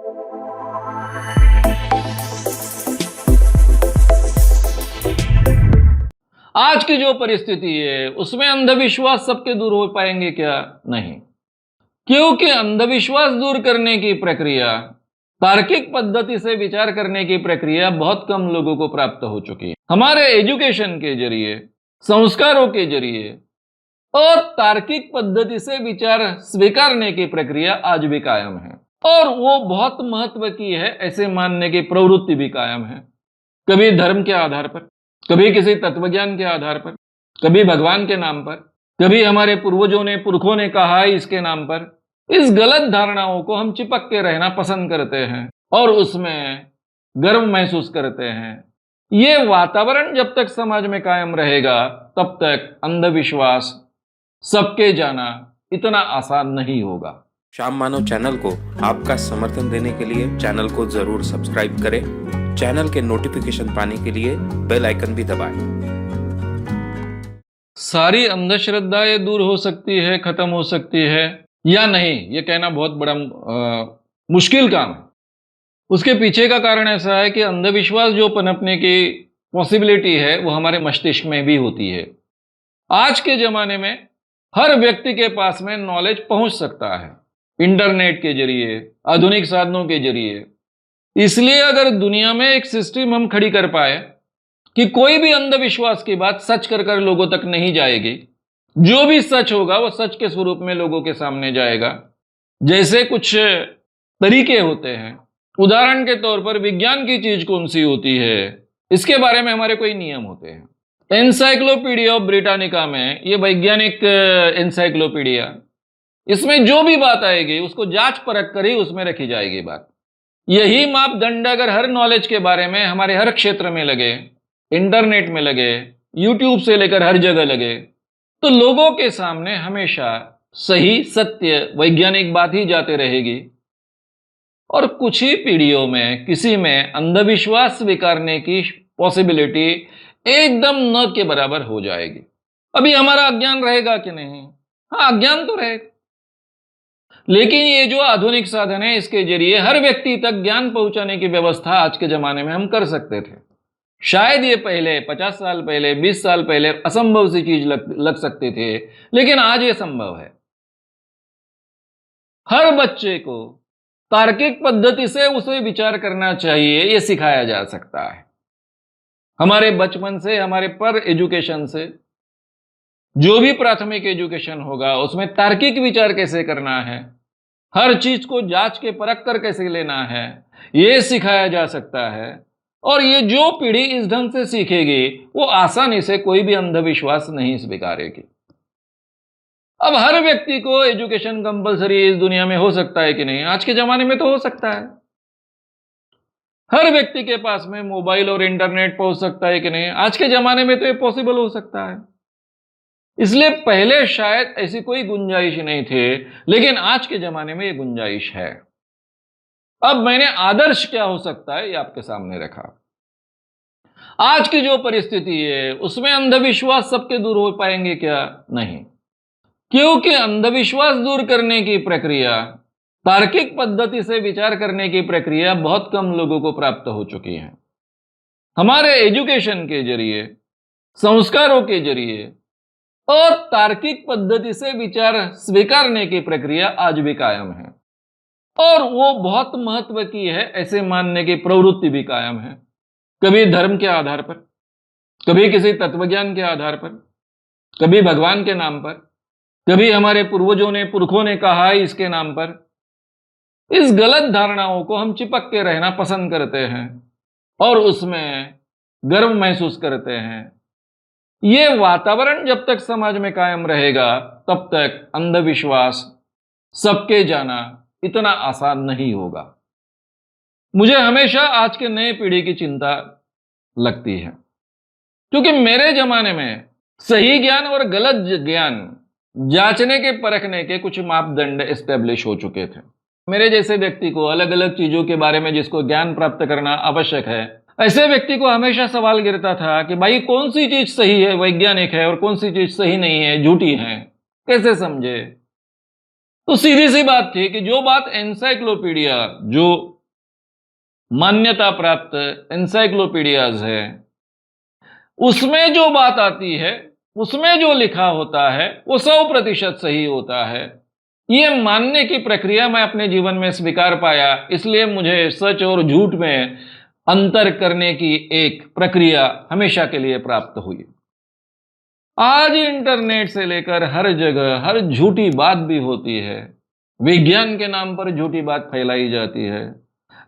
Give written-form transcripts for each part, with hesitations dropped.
आज की जो परिस्थिति है उसमें अंधविश्वास सबके दूर हो पाएंगे क्या? नहीं, क्योंकि अंधविश्वास दूर करने की प्रक्रिया, तार्किक पद्धति से विचार करने की प्रक्रिया बहुत कम लोगों को प्राप्त हो चुकी है। हमारे एजुकेशन के जरिए, संस्कारों के जरिए और तार्किक पद्धति से विचार स्वीकारने की प्रक्रिया आज भी कायम है, और वो बहुत महत्व की है ऐसे मानने की प्रवृत्ति भी कायम है। कभी धर्म के आधार पर, कभी किसी तत्वज्ञान के आधार पर, कभी भगवान के नाम पर, कभी हमारे पूर्वजों ने, पुरखों ने कहा है इसके नाम पर। इस गलत धारणाओं को हम चिपक के रहना पसंद करते हैं और उसमें गर्व महसूस करते हैं। ये वातावरण जब तक समाज में कायम रहेगा तब तक अंधविश्वास सबके जाना इतना आसान नहीं होगा। श्याम मानव चैनल को आपका समर्थन देने के लिए चैनल को जरूर सब्सक्राइब करें। चैनल के नोटिफिकेशन पाने के लिए बेल आइकन भी दबाएं। सारी अंधश्रद्धाएं दूर हो सकती है, खत्म हो सकती है या नहीं, ये कहना बहुत बड़ा मुश्किल काम है। उसके पीछे का कारण ऐसा है कि अंधविश्वास जो पनपने की पॉसिबिलिटी है वो हमारे मस्तिष्क में भी होती है। आज के जमाने में हर व्यक्ति के पास में नॉलेज पहुंच सकता है इंटरनेट के जरिए, आधुनिक साधनों के जरिए। इसलिए अगर दुनिया में एक सिस्टम हम खड़ी कर पाए कि कोई भी अंधविश्वास की बात सच कर कर लोगों तक नहीं जाएगी, जो भी सच होगा वो सच के स्वरूप में लोगों के सामने जाएगा। जैसे कुछ तरीके होते हैं, उदाहरण के तौर पर विज्ञान की चीज कौन सी होती है इसके बारे में हमारे कोई नियम होते हैं। एनसाइक्लोपीडिया ऑफ ब्रिटानिका में, ये वैज्ञानिक एनसाइक्लोपीडिया, इसमें जो भी बात आएगी उसको जांच परख कर ही उसमें रखी जाएगी बात। यही मापदंड अगर हर नॉलेज के बारे में हमारे हर क्षेत्र में लगे, इंटरनेट में लगे, यूट्यूब से लेकर हर जगह लगे, तो लोगों के सामने हमेशा सही, सत्य, वैज्ञानिक बात ही जाते रहेगी और कुछ ही पीढ़ियों में किसी में अंधविश्वास स्वीकारने की पॉसिबिलिटी एकदम न के बराबर हो जाएगी। अभी हमारा अज्ञान रहेगा कि नहीं? हाँ, अज्ञान तो रहेगा, लेकिन ये जो आधुनिक साधन है इसके जरिए हर व्यक्ति तक ज्ञान पहुंचाने की व्यवस्था आज के जमाने में हम कर सकते थे। शायद ये पहले 50 साल पहले, 20 साल पहले असंभव सी चीज लग सकती थी, लेकिन आज ये संभव है। हर बच्चे को तार्किक पद्धति से उसे विचार करना चाहिए, ये सिखाया जा सकता है। हमारे बचपन से, हमारे पर एजुकेशन से, जो भी प्राथमिक एजुकेशन होगा उसमें तार्किक विचार कैसे करना है, हर चीज को जांच के परख कर कैसे लेना है, ये सिखाया जा सकता है। और ये जो पीढ़ी इस ढंग से सीखेगी वो आसानी से कोई भी अंधविश्वास नहीं स्वीकारेगी। अब हर व्यक्ति को एजुकेशन कंपलसरी इस दुनिया में हो सकता है कि नहीं? आज के जमाने में तो हो सकता है। हर व्यक्ति के पास में मोबाइल और इंटरनेट पहुंच सकता है कि नहीं? आज के जमाने में तो ये पॉसिबल हो सकता है। इसलिए पहले शायद ऐसी कोई गुंजाइश नहीं थी, लेकिन आज के जमाने में ये गुंजाइश है। अब मैंने आदर्श क्या हो सकता है ये आपके सामने रखा। आज की जो परिस्थिति है उसमें अंधविश्वास सबके दूर हो पाएंगे क्या? नहीं, क्योंकि अंधविश्वास दूर करने की प्रक्रिया, तार्किक पद्धति से विचार करने की प्रक्रिया बहुत कम लोगों को प्राप्त हो चुकी है। हमारे एजुकेशन के जरिए, संस्कारों के जरिए और तार्किक पद्धति से विचार स्वीकारने की प्रक्रिया आज भी कायम है, और वो बहुत महत्व की है ऐसे मानने की प्रवृत्ति भी कायम है। कभी धर्म के आधार पर, कभी किसी तत्वज्ञान के आधार पर, कभी भगवान के नाम पर, कभी हमारे पूर्वजों ने, पुरखों ने कहा है इसके नाम पर। इस गलत धारणाओं को हम चिपक के रहना पसंद करते हैं और उसमें गर्व महसूस करते हैं। ये वातावरण जब तक समाज में कायम रहेगा तब तक अंधविश्वास सबके जाना इतना आसान नहीं होगा। मुझे हमेशा आज के नए पीढ़ी की चिंता लगती है, क्योंकि मेरे जमाने में सही ज्ञान और गलत ज्ञान जांचने के, परखने के कुछ मापदंड एस्टेब्लिश हो चुके थे। मेरे जैसे व्यक्ति को अलग अलग चीजों के बारे में जिसको ज्ञान प्राप्त करना आवश्यक है, ऐसे व्यक्ति को हमेशा सवाल गिरता था कि भाई कौन सी चीज सही है, वैज्ञानिक है, और कौन सी चीज सही नहीं है, झूठी है, कैसे समझे? तो सीधी सी बात थी कि जो बात एनसाइक्लोपीडिया, जो मान्यता प्राप्त एनसाइक्लोपीडियाज है, उसमें जो बात आती है, उसमें जो लिखा होता है वो 100% सही होता है। ये मानने की प्रक्रिया मैं अपने जीवन में स्वीकार पाया, इसलिए मुझे सच और झूठ में अंतर करने की एक प्रक्रिया हमेशा के लिए प्राप्त हुई। आज इंटरनेट से लेकर हर जगह हर झूठी बात भी होती है, विज्ञान के नाम पर झूठी बात फैलाई जाती है।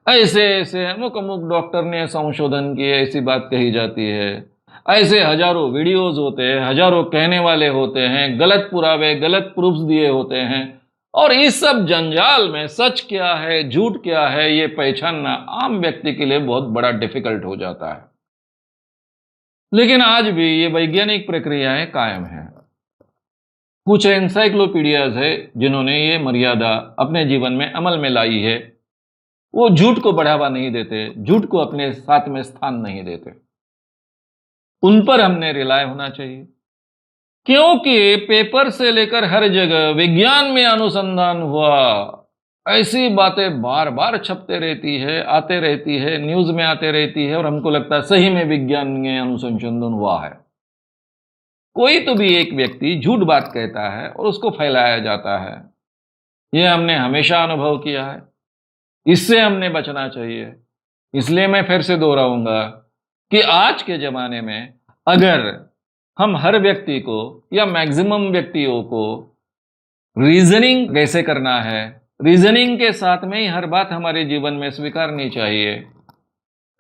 ऐसे ऐसे अमुक अमुक डॉक्टर ने संशोधन किए, ऐसी बात कही जाती है। ऐसे हजारों वीडियोस होते हैं, हजारों कहने वाले होते हैं, गलत पुरावे गलत प्रूफ्स दिए होते हैं, और इस सब जंजाल में सच क्या है झूठ क्या है ये पहचानना आम व्यक्ति के लिए बहुत बड़ा डिफिकल्ट हो जाता है। लेकिन आज भी ये वैज्ञानिक प्रक्रियाएं कायम हैं। कुछ एनसाइक्लोपीडियाज है जिन्होंने ये मर्यादा अपने जीवन में अमल में लाई है। वो झूठ को बढ़ावा नहीं देते, झूठ को अपने साथ में स्थान नहीं देते। उन पर हमने रिलाय होना चाहिए, क्योंकि पेपर से लेकर हर जगह विज्ञान में अनुसंधान हुआ, ऐसी बातें बार बार छपते रहती है, आते रहती है, न्यूज में आते रहती है, और हमको लगता है सही में विज्ञान में अनुसंशोधन हुआ है। कोई तो भी एक व्यक्ति झूठ बात कहता है और उसको फैलाया जाता है। यह हमने हमेशा अनुभव किया है, इससे हमने बचना चाहिए। इसलिए मैं फिर से दोहराऊंगा कि आज के जमाने में अगर हम हर व्यक्ति को या मैक्सिमम व्यक्तियों को रीजनिंग कैसे करना है, रीजनिंग के साथ में ही हर बात हमारे जीवन में स्वीकारनी चाहिए।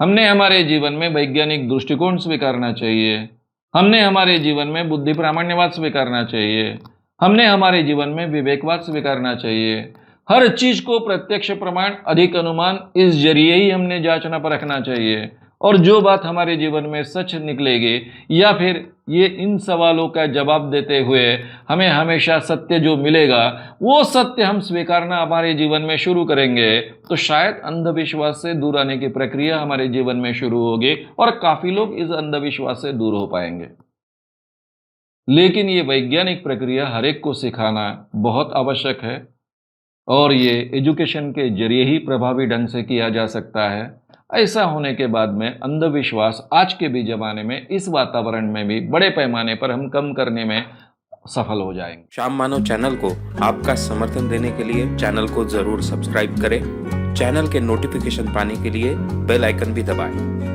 हमने हमारे जीवन में वैज्ञानिक दृष्टिकोण स्वीकारना चाहिए, हमने हमारे जीवन में बुद्धि प्रामाण्यवाद स्वीकारना चाहिए, हमने हमारे जीवन में विवेकवाद स्वीकारना चाहिए। हर चीज को प्रत्यक्ष प्रमाण अधिक अनुमान इस जरिए ही हमने जांचना परखना चाहिए, और जो बात हमारे जीवन में सच निकलेगी या फिर ये इन सवालों का जवाब देते हुए हमें हमेशा सत्य जो मिलेगा वो सत्य हम स्वीकारना हमारे जीवन में शुरू करेंगे, तो शायद अंधविश्वास से दूर आने की प्रक्रिया हमारे जीवन में शुरू होगी और काफी लोग इस अंधविश्वास से दूर हो पाएंगे। लेकिन ये वैज्ञानिक प्रक्रिया हर एक को सिखाना बहुत आवश्यक है, और ये एजुकेशन के जरिए ही प्रभावी ढंग से किया जा सकता है। ऐसा होने के बाद में अंधविश्वास आज के भी जमाने में इस वातावरण में भी बड़े पैमाने पर हम कम करने में सफल हो जाएंगे। श्याम मानव चैनल को आपका समर्थन देने के लिए चैनल को जरूर सब्सक्राइब करें। चैनल के नोटिफिकेशन पाने के लिए बेल आइकन भी दबाएं।